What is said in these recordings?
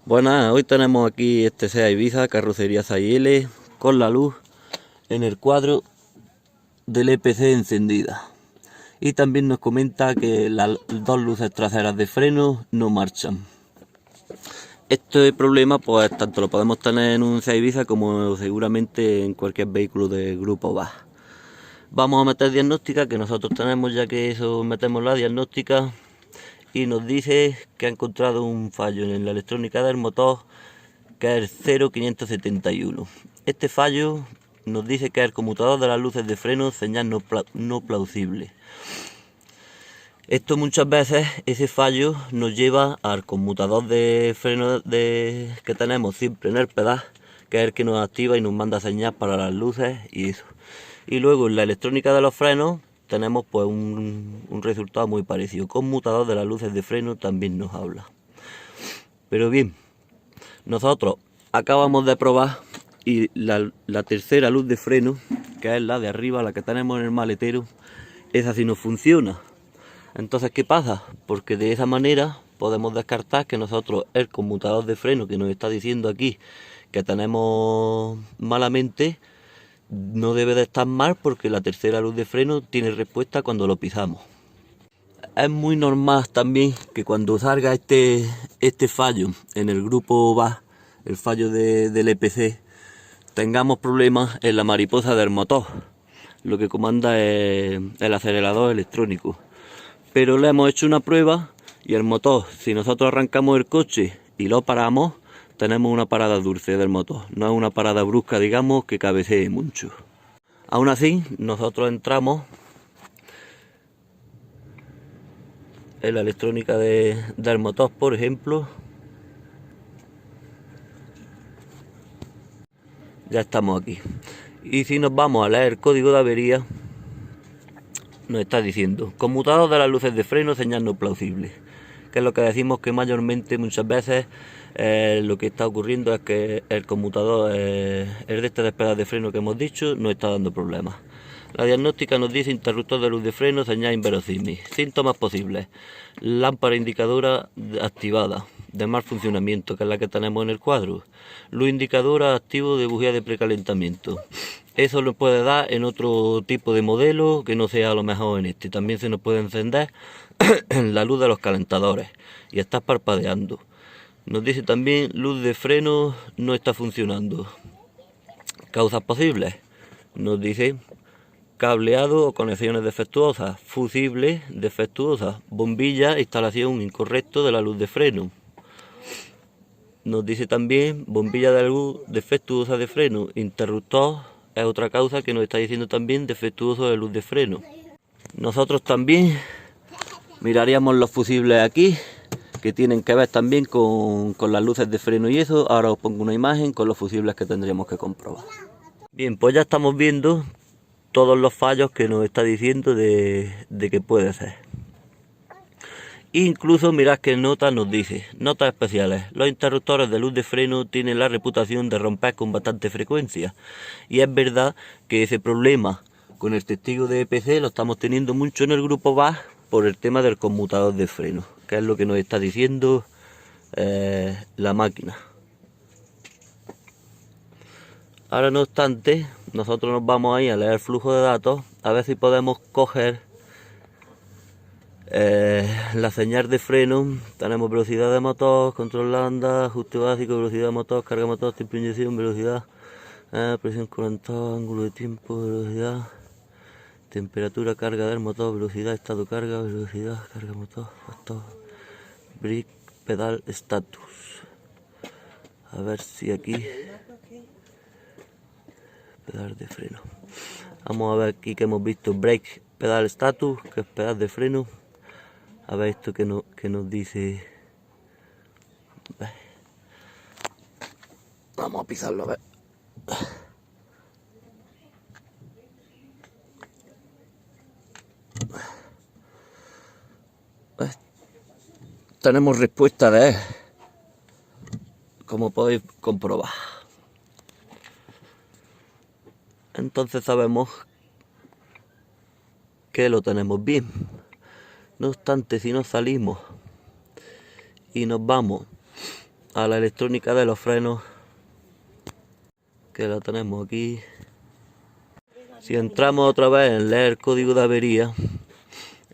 Buenas, hoy tenemos aquí este SEAT Ibiza, carrocería 6L, con la luz en el cuadro del EPC encendida. Y también nos comenta que las dos luces traseras de freno no marchan. Este problema pues tanto lo podemos tener en un SEAT Ibiza como seguramente en cualquier vehículo del grupo VAS. Vamos a meter diagnóstica, que nosotros tenemos, ya que eso metemos la diagnóstica, y nos dice que ha encontrado un fallo en la electrónica del motor, que es el 0571. Este fallo nos dice que es el conmutador de las luces de freno, señal no plausible. Esto muchas veces, ese fallo nos lleva al conmutador de freno que tenemos siempre en el pedal, que es el que nos activa y nos manda señal para las luces y eso. Y luego en la electrónica de los frenos tenemos pues un resultado muy parecido. Conmutador de las luces de freno también nos habla. Pero bien, nosotros acabamos de probar y la tercera luz de freno, que es la de arriba, la que tenemos en el maletero, esa sí no funciona. Entonces, ¿qué pasa? Porque de esa manera podemos descartar que nosotros el conmutador de freno que nos está diciendo aquí que tenemos malamente no debe de estar mal, porque la tercera luz de freno tiene respuesta cuando lo pisamos. Es muy normal también que cuando salga este fallo en el grupo VAS, el fallo del EPC, tengamos problemas en la mariposa del motor, lo que comanda es el acelerador electrónico. Pero le hemos hecho una prueba y el motor, si nosotros arrancamos el coche y lo paramos, tenemos una parada dulce del motor, no es una parada brusca, digamos, que cabecee mucho. Aún así, nosotros entramos en la electrónica del motor, por ejemplo. Ya estamos aquí. Y si nos vamos a leer el código de avería, nos está diciendo: conmutador de las luces de freno, señal no plausible. Que es lo que decimos, que mayormente muchas veces lo que está ocurriendo es que el conmutador, el de este pedal de freno que hemos dicho, no está dando problemas. La diagnóstica nos dice: interruptor de luz de freno, señal inverosímil. Síntomas posibles: lámpara indicadora activada, de mal funcionamiento, que es la que tenemos en el cuadro. Luz indicadora activo de bujía de precalentamiento. Eso lo puede dar en otro tipo de modelo que no sea a lo mejor en este. También se nos puede encender la luz de los calentadores y está parpadeando. Nos dice también: luz de freno no está funcionando. Causas posibles: nos dice cableado o conexiones defectuosas, fusible defectuosa, bombilla, instalación incorrecto de la luz de freno. Nos dice también bombilla de luz defectuosa de freno, interruptor es otra causa que nos está diciendo también defectuoso de luz de freno. Nosotros también miraríamos los fusibles aquí, que tienen que ver también con las luces de freno y eso. Ahora os pongo una imagen con los fusibles que tendríamos que comprobar. Bien, pues ya estamos viendo todos los fallos que nos está diciendo de que puede ser. Incluso mirad qué nota nos dice: notas especiales. Los interruptores de luz de freno tienen la reputación de romper con bastante frecuencia. Y es verdad que ese problema con el testigo de EPC lo estamos teniendo mucho en el grupo VAS por el tema del conmutador de freno, que es lo que nos está diciendo la máquina. Ahora, no obstante, nosotros nos vamos ahí a leer el flujo de datos, a ver si podemos coger la señal de freno. Tenemos velocidad de motor, control lambda, ajuste básico, velocidad de motor, carga de motor, tiempo de inyección, velocidad, presión curantada, ángulo de tiempo, velocidad, temperatura, carga del motor, velocidad, estado carga, velocidad, carga motor, factor, brake, pedal, status. A ver si aquí, pedal de freno. Vamos a ver aquí que hemos visto brake, pedal, status, que es pedal de freno. A ver esto que nos dice. Vamos a pisarlo, a ver. Tenemos respuesta de él, como podéis comprobar. Entonces sabemos que lo tenemos bien. No obstante, si nos salimos y nos vamos a la electrónica de los frenos, que la tenemos aquí. Si entramos otra vez en leer código de avería,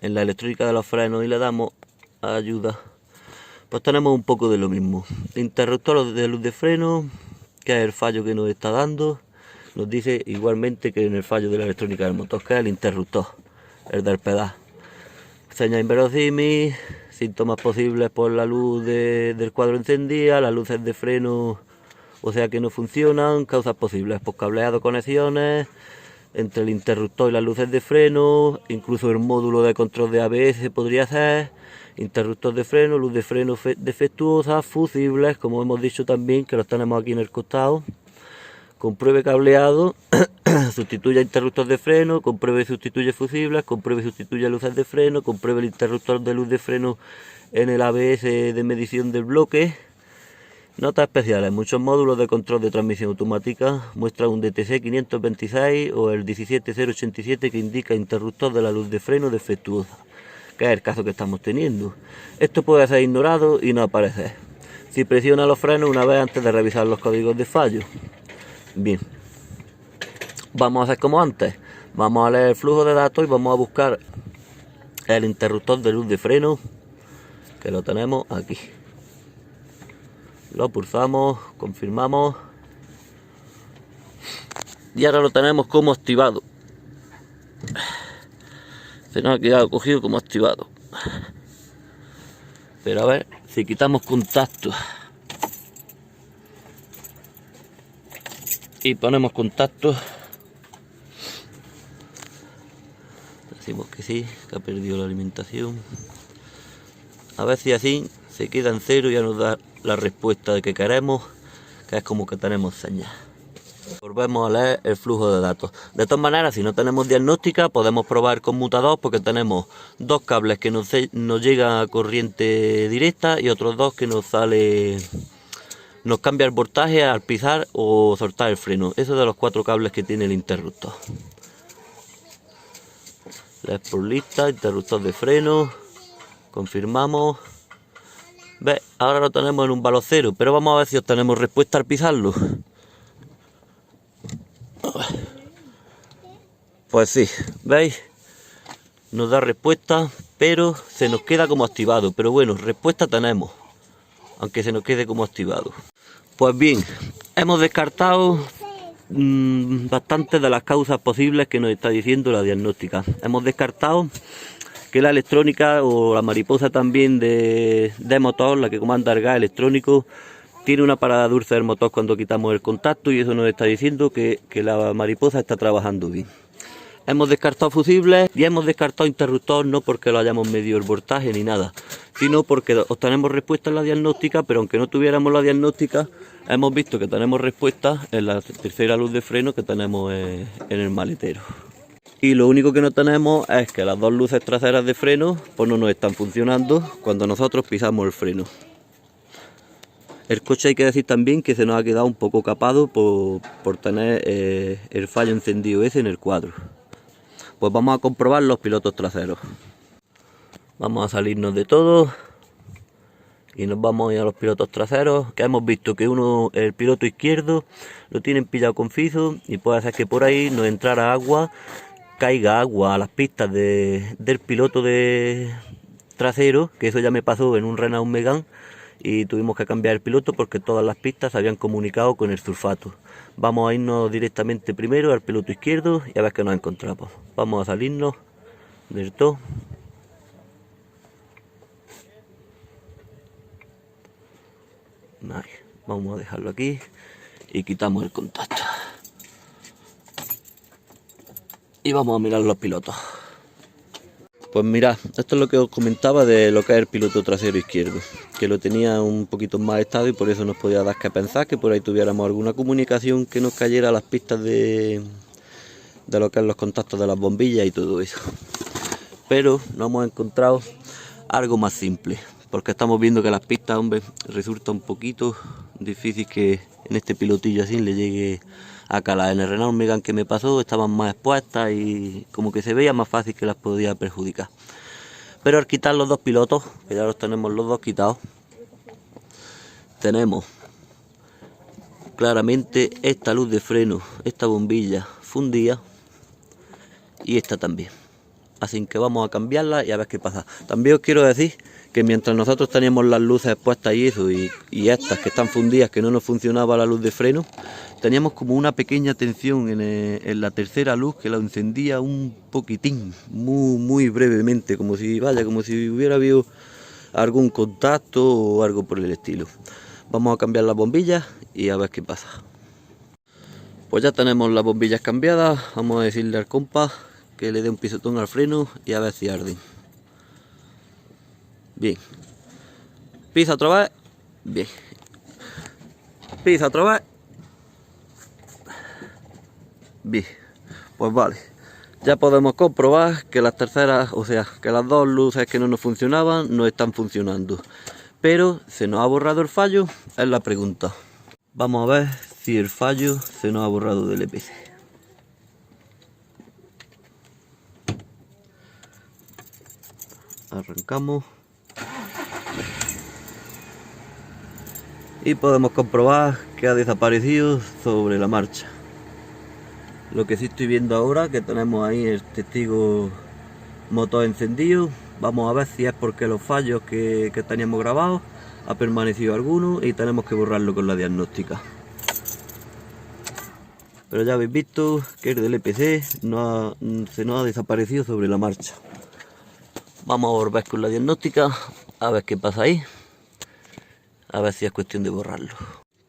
en la electrónica de los frenos, y le damos a ayuda, pues tenemos un poco de lo mismo. Interruptor de luz de freno, que es el fallo que nos está dando. Nos dice igualmente que en el fallo de la electrónica del motor, que es el interruptor, el del pedal. Señal inverosímil, síntomas posibles por la luz del cuadro encendida, las luces de freno, o sea que no funcionan. Causas posibles, pues cableado, conexiones entre el interruptor y las luces de freno, incluso el módulo de control de ABS podría ser. Interruptor de freno, luz de freno defectuosa, fusibles, como hemos dicho también, que los tenemos aquí en el costado. Compruebe cableado, sustituya interruptor de freno, compruebe y sustituye fusibles, compruebe y sustituye luces de freno, compruebe el interruptor de luz de freno en el ABS de medición del bloque. Notas especiales: muchos módulos de control de transmisión automática muestran un DTC 526 o el 17087 que indica interruptor de la luz de freno defectuosa, que es el caso que estamos teniendo. Esto puede ser ignorado y no aparecer si presiona los frenos una vez antes de revisar los códigos de fallo. Bien, vamos a hacer como antes, vamos a leer el flujo de datos y vamos a buscar el interruptor de luz de freno, que lo tenemos aquí. Lo pulsamos, confirmamos y ahora lo tenemos como activado. Se nos ha quedado cogido como activado, pero a ver si quitamos contacto y ponemos contacto, decimos que sí, que ha perdido la alimentación, a ver si así se queda en cero y ya nos da la respuesta de que queremos, que es como que tenemos señal. Volvemos a leer el flujo de datos. De todas maneras, si no tenemos diagnóstica, podemos probar el conmutador, porque tenemos dos cables que nos llega a corriente directa y otros dos que nos cambia el voltaje al pisar o soltar el freno. Eso de los 4 cables que tiene el interruptor. Leer por lista, interruptor de freno, confirmamos. ¿Ves? Ahora lo tenemos en un valor 0, pero vamos a ver si obtenemos respuesta al pisarlo. Pues sí, ¿veis? Nos da respuesta, pero se nos queda como activado. Pero bueno, respuesta tenemos, aunque se nos quede como activado. Pues bien, hemos descartado bastantes de las causas posibles que nos está diciendo la diagnóstica. Hemos descartado que la electrónica o la mariposa también de motor, la que comanda el gas electrónico, tiene una parada dulce del motor cuando quitamos el contacto, y eso nos está diciendo que la mariposa está trabajando bien. Hemos descartado fusibles y hemos descartado interruptor, no porque lo hayamos medido el voltaje ni nada, sino porque obtenemos respuesta en la diagnóstica, pero aunque no tuviéramos la diagnóstica, hemos visto que tenemos respuesta en la tercera luz de freno que tenemos en el maletero. Y lo único que no tenemos es que las dos luces traseras de freno pues no nos están funcionando cuando nosotros pisamos el freno. El coche, hay que decir también que se nos ha quedado un poco capado por tener el fallo encendido ese en el cuadro. Pues vamos a comprobar los pilotos traseros. Vamos a salirnos de todo y nos vamos a ir a los pilotos traseros, que hemos visto que el piloto izquierdo lo tienen pillado con fiso, y puede ser que por ahí nos entrara agua, caiga agua a las pistas del piloto trasero, que eso ya me pasó en un Renault Megane, y tuvimos que cambiar el piloto porque todas las pistas se habían comunicado con el sulfato. Vamos a irnos directamente primero al piloto izquierdo y a ver qué nos encontramos. Vamos a salirnos del todo. Vale, vamos a dejarlo aquí y quitamos el contacto. Y vamos a mirar los pilotos. Pues mirad, esto es lo que os comentaba de lo que es el piloto trasero izquierdo, que lo tenía un poquito más estado y por eso nos podía dar que pensar que por ahí tuviéramos alguna comunicación que nos cayera a las pistas de lo que es los contactos de las bombillas y todo eso. Pero nos hemos encontrado algo más simple, porque estamos viendo que las pistas, hombre, resulta un poquito difícil que en este pilotillo así le llegue a calar. En el Renault Megane que me pasó estaban más expuestas y como que se veía más fácil que las podía perjudicar. Pero al quitar los dos pilotos, que ya los tenemos los dos quitados, tenemos claramente esta luz de freno, esta bombilla fundida y esta también. Así que vamos a cambiarla y a ver qué pasa. También os quiero decir que mientras nosotros teníamos las luces puestas y eso, y estas que están fundidas, que no nos funcionaba la luz de freno, teníamos como una pequeña tensión en la tercera luz que la encendía un poquitín, muy brevemente, como si hubiera habido algún contacto o algo por el estilo. Vamos a cambiar las bombillas y a ver qué pasa. Pues ya tenemos las bombillas cambiadas. Vamos a decirle al compa que le dé un pisotón al freno y a ver si arden. Bien. Pisa otra vez. Bien. Pisa otra vez. Bien. Pues vale. Ya podemos comprobar que las terceras, o sea, que las dos luces que no nos funcionaban no están funcionando. Pero se nos ha borrado el fallo, es la pregunta. Vamos a ver si el fallo se nos ha borrado del EPC. Arrancamos. Y podemos comprobar que ha desaparecido sobre la marcha. Lo que sí estoy viendo ahora, que tenemos ahí el testigo motor encendido. Vamos a ver si es porque los fallos que teníamos grabados ha permanecido alguno y tenemos que borrarlo con la diagnóstica. Pero ya habéis visto que el del EPC se nos ha desaparecido sobre la marcha. Vamos a volver con la diagnóstica a ver qué pasa ahí. A ver si es cuestión de borrarlo.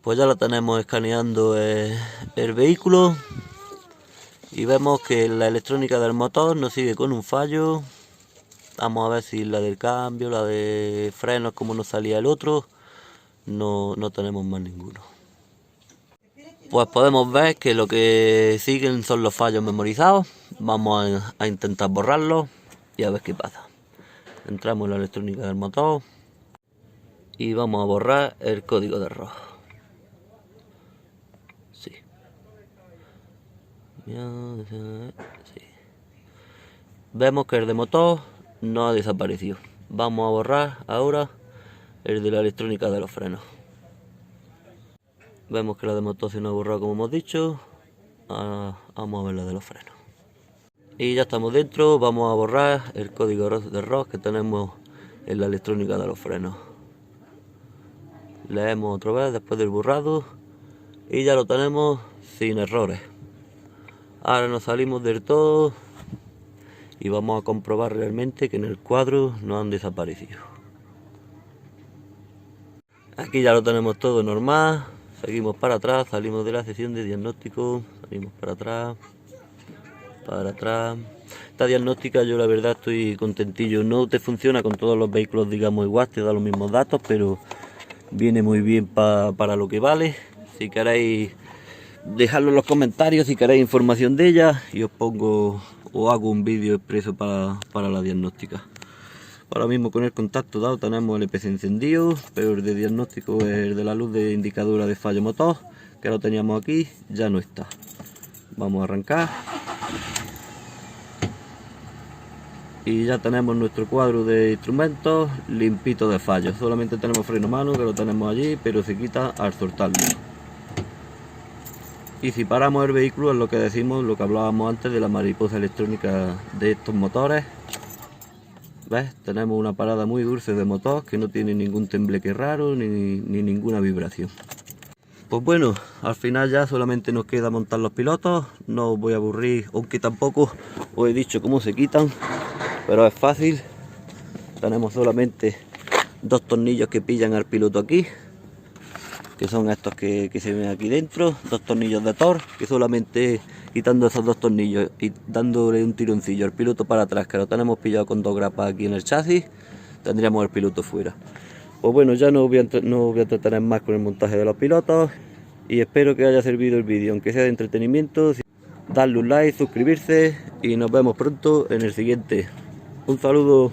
Pues ya la tenemos escaneando el vehículo. Y vemos que la electrónica del motor nos sigue con un fallo. Vamos a ver si la del cambio, la de frenos, como nos salía el otro. No tenemos más ninguno. Pues podemos ver que lo que siguen son los fallos memorizados. Vamos a intentar borrarlos y a ver qué pasa. Entramos en la electrónica del motor y vamos a borrar el código de error. Sí. Sí. Vemos que el de motor no ha desaparecido. Vamos a borrar ahora el de la electrónica de los frenos. Vemos que la de motor se nos ha borrado, como hemos dicho. Vamos a ver la de los frenos. Y ya estamos dentro. Vamos a borrar el código de error que tenemos en la electrónica de los frenos. Leemos otra vez después del borrado y ya lo tenemos sin errores. Ahora nos salimos del todo y vamos a comprobar realmente que en el cuadro no han desaparecido. Aquí ya lo tenemos todo normal. Seguimos para atrás, salimos de la sesión de diagnóstico, salimos para atrás. Esta diagnóstica yo la verdad estoy contentillo. No te funciona con todos los vehículos, digamos, igual, te da los mismos datos, pero viene muy bien para lo que vale. Si queréis dejadlo en los comentarios, si queréis información de ella, y os pongo o hago un vídeo expreso para la diagnóstica. Ahora mismo con el contacto dado tenemos el EPC encendido, pero el de diagnóstico, el de la luz de indicadora de fallo motor, que lo teníamos aquí, ya no está. Vamos a arrancar. Y ya tenemos nuestro cuadro de instrumentos limpito de fallos. Solamente tenemos freno mano, que lo tenemos allí, pero se quita al soltarlo. Y si paramos el vehículo, es lo que decimos, lo que hablábamos antes de la mariposa electrónica de estos motores. ¿Ves? Tenemos una parada muy dulce de motor, que no tiene ningún tembleque raro ni ninguna vibración. Pues bueno, al final ya solamente nos queda montar los pilotos. No os voy a aburrir, aunque tampoco os he dicho cómo se quitan, pero es fácil. Tenemos solamente dos tornillos que pillan al piloto aquí, que son estos que se ven aquí dentro, dos tornillos de Thor, que solamente quitando esos dos tornillos y dándole un tironcillo al piloto para atrás, que lo tenemos pillado con dos grapas aquí en el chasis, tendríamos el piloto fuera. Pues bueno, ya no voy a entretener más con el montaje de los pilotos y espero que haya servido el vídeo, aunque sea de entretenimiento. Darle un like, suscribirse y nos vemos pronto en el siguiente. Un saludo.